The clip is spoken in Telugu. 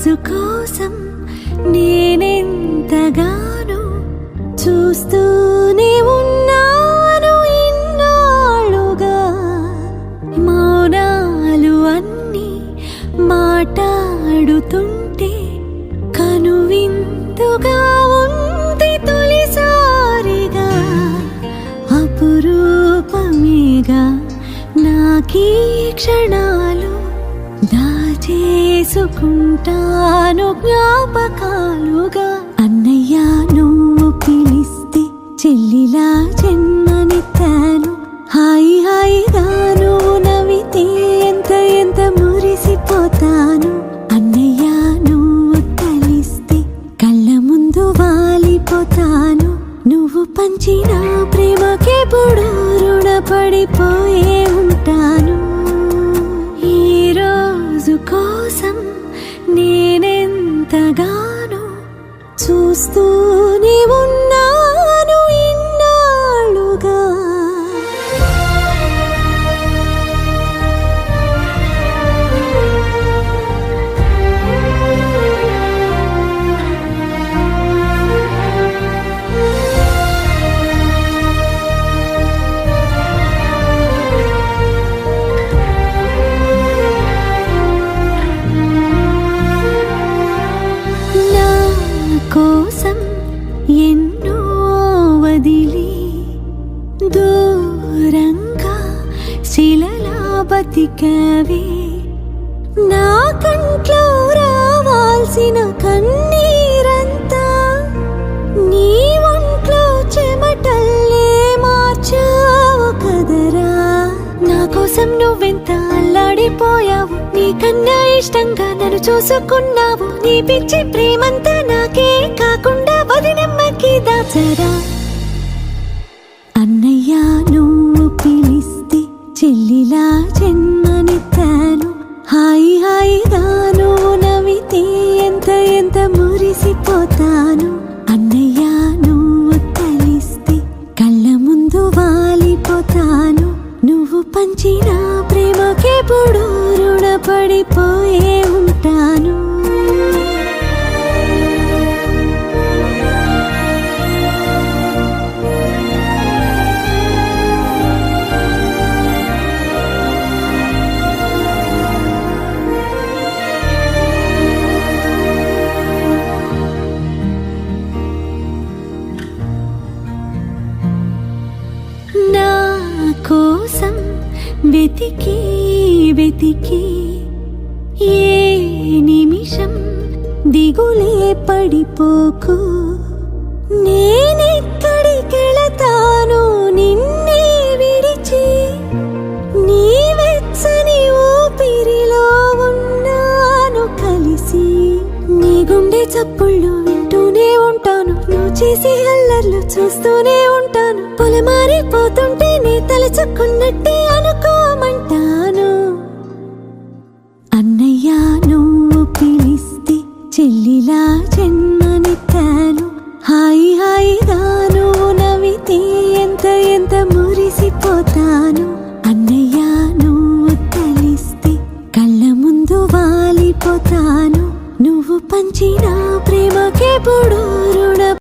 రోజు కోసం నేనెంతగానో చూస్తూనే ఉన్నాను ఇన్నాళ్ళుగా. మౌనాలు అన్నీ మాట్లాడుతుంటే కనువిందుగా ఉంది తొలిసారిగా. అపురూపమేగా నాకీ క్షణాలు, దాచేసుకుంటాను జ్ఞాపకాలుగా. అన్నయ్య నువ్వు పిలిస్తే చెల్లిలా జన్మనెత్తాను. హాయి హాయిగా నువ్వు నవ్వితే ఎంత ఎంత మురిసిపోతాను. అన్నయ్య నువ్వు కలిస్తే కళ్ళ ముందు వాలిపోతాను. నువ్వు పంచిన ప్రేమకెప్పుడు రుణపడిపోయే ఉంటాను. ఈ రోజు కోసం నేనెంతగానో చూస్తూనే ఉన్నాను ఇన్నాళ్ళుగా. కోసం ఎన్నో వదిలి దూరంగా శిలలా బతికావే. నా కంట్లో రావాల్సిన కన్నీరంతా నీ ఒంట్లో చెమటల్లే మార్చావు కదరా. నా కోసం నువ్వెంత అల్లాడిపోయావు, నీకన్నా ఇష్టంగా నన్ను చూసుకున్నావు. నీ పిచ్చి ప్రేమంతా నాకే కాకుండా వదినమ్మకి దాచరా. అన్నయ్య నువ్వు పిలిస్తే చెల్లిలా జన్మనెత్తాను. హాయి హాయిగా నువ్వు నవ్వితే ఎంత ఎంత మురిసిపోతాను. అన్నయ్య నువ్వు కలిస్తే కళ్ళ ముందు వాలిపోతాను. నువ్వు పంచిన ప్రేమకెప్పుడు రుణపడిపోయే ఉంటాను. నా కోసం వెతికి వెతికి ఏ నిమిషం దిగులే పడిపోకు. నేనెక్కడికెళతాను నిన్నే విడిచి, నీ వెచ్చని ఊపిరిలో ఉన్నాను కలిసి. నీ గుండె చప్పుళ్ళు వింటూనే ఉంటాను, నువ్వు చేసే అల్లర్లు చూస్తూనే ఉంటాను. పొలమారిపోతుంటే నే తలచుకున్నట్టే అనుకోమంటాను. అన్నయ్య నువ్వు పిలిస్తే చెల్లిలా జన్మనెత్తాను. హాయి హాయిగా నువ్వు నవ్వితే ఎంత ఎంత మురిసిపోతాను. అన్నయ్య నువ్వు కలిస్తే కళ్ళ ముందు వాలిపోతాను. నువ్వు పంచిన ప్రేమకెప్పుడు రుణ